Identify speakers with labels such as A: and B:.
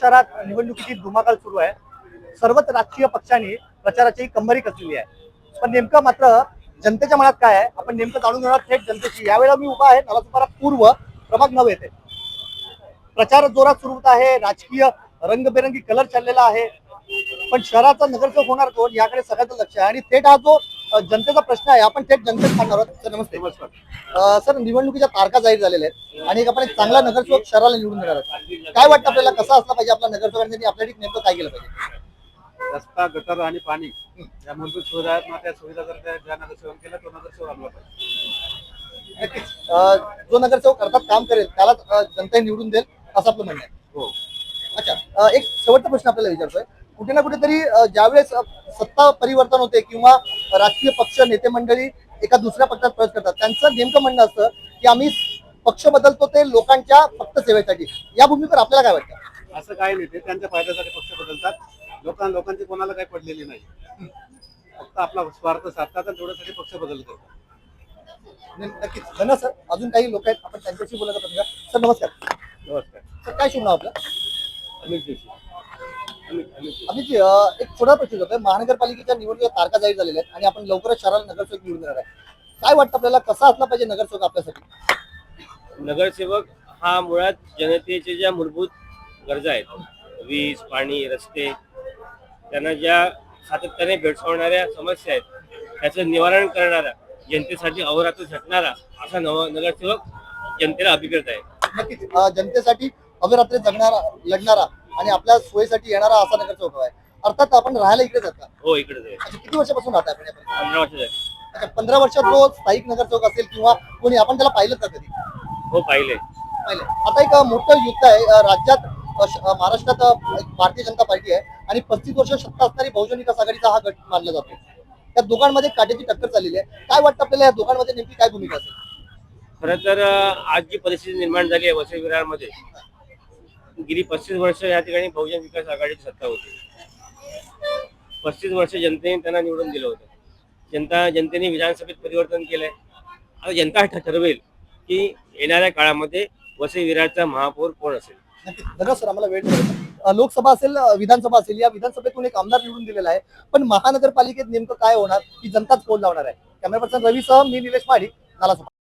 A: शहरात निवडणुकीची धुमाकूळ सुरू आहे। सर्वच राजकीय पक्षांनी प्रचाराची कंबरी कसलेली आहे, पण नेमकं मात्र जनतेच्या मनात काय आहे आपण नेमकं जाणून घेणार थेट जनतेची। यावेळेला मी उभा आहे नालासोपारा पूर्व प्रभाग 9 येथे। प्रचार जोरात सुरू होत आहे, राजकीय रंगबेरंगी कलर चाललेला आहे, पण शहराचा नगरसेवक होणार कोण याकडे सगळ्यांचं लक्ष आहे। आणि थेट हा जो जनतेचा प्रश्न आहे आपण थेट जनतेत सांगणार आहोत। सर नमस्ते। सर निवडणुकीच्या तारखा जाहीर झालेल्या आहेत आणि आपण एक चांगला नगरसेवक शहराला निवडून देणार आहोत। काय वाटतं आपल्याला, कसा असला पाहिजे आपला नगरसेवक आणि आपल्यासाठी नेमकं काय केलं पाहिजे?
B: रस्ता, गटर आणि पाणी या मूलभूत सुविधा आहेत ना, त्या सुविधा जर ज्या नगरसेवक केला तो नगरसेवक आणला पाहिजे।
A: नक्कीच जो नगरसेवक करतात काम करेल त्याला जनता निवडून देईल असं आपलं म्हणणं आहे।
B: हो,
A: अच्छा, एक शेवटचा प्रश्न आपल्याला विचारतोय। कुठे ना कुठेतरी ज्यावेळेस सत्ता परिवर्तन होते किंवा राजकीय पक्ष नेते मंडळी एका दुसऱ्या पक्षात प्रवेश करतात, त्यांचं नेमकं म्हणणं असतं की आम्ही पक्ष बदलतो ते लोकांच्या फक्त सेवेसाठी। या भूमिकेवर आपल्याला काय वाटतं?
B: असं काही नाही, ते त्यांच्या फायद्यासाठी पक्ष बदलतात। लोकांची कोणाला काही पडलेली नाही, फक्त आपला स्वार्थ साधतात आणि तेवढ्यासाठी पक्ष बदल करतात।
A: नक्कीच धन्यवाद सर। अजून काही लोक आहेत आपण त्यांच्याशी बोलायचा प्रयत्न करू। सर नमस्कार।
B: नमस्कार,
A: सर काय शुभ नाव आपलं?
B: अमित जोशी।
A: अमित जी, एक छोटा प्रश्न होतोय। महानगरपालिकेच्या निवडणुकीच्या तारखा जाहीर झालेल्या आहेत आणि आपण लवकरच शहराला नगरसेवक निवडून देणार आहे। काय वाटतं आपल्याला, कसा असला पाहिजे नगरसेवक आपल्यासाठी?
C: नगरसेवक हा मुळात जनतेच्या ज्या मूलभूत गरजा आहेत, वीज, पाणी, रस्ते, त्यांना ज्या सातत्याने भेडसावणाऱ्या समस्या आहेत त्याचं निवारण करणारा, जनतेसाठी अहोरात्र झटणारा असा नगरसेवक जनतेला अभिप्रेत आहे।
A: नक्कीच जनतेसाठी अहोरात्र जगणारा, लढणारा आणि आपल्या सोयीसाठी येणारा असा नगरसेवक आहे। अर्थात आपण राहायला इकडे जाता?
C: हो, इकडेच आहे।
A: अच्छा, किती वर्षापासून राहता आपण या परिसरात?
C: 15 वर्ष झाली।
A: अच्छा, 15 वर्षात जो स्थायिक नगरसेवक असेल किंवा कोणी आपण त्याला पाहिलं का कधी?
C: हो, पाहिले।
A: पाहिलं। आता एक मोठं युद्ध आहे राज्यात, महाराष्ट्रात एक भारतीय जनता पार्टी आहे आणि 35 वर्ष सत्ता असणारी बहुजन विकास आघाडीचा हा गट मानला जातो। त्या दोघांमध्ये काट्याची टक्कर चाललेली आहे। काय वाटतं आपल्याला या दोघांमध्ये नेमकी काय भूमिका असेल?
C: खरं तर आज जी परिस्थिती निर्माण झाली आहे वसई विरारमध्ये, गेली 35 वर्ष या ठिकाणी बहुजन विकास आघाडीची सत्ता होती। 35 वर्ष जनतेने त्यांना निवडून दिलं होतं। जनतेने विधानसभेत परिवर्तन केलंय। आता जनता ठरवेल की येणाऱ्या काळामध्ये वसई विरारचा महापौर कोण असेल।
A: नक्कीच धन्यवाद सर, आम्हाला वेळ दिला। लोकसभा असेल, विधानसभा असेल, या विधानसभेतून एक आमदार निवडून दिलेला आहे, पण महानगरपालिकेत नेमकं काय होणार ही जनताच पोल लावणार आहे। कॅमेरा पर्सन रवी सह मी निलेश माडी, नालासोपारा।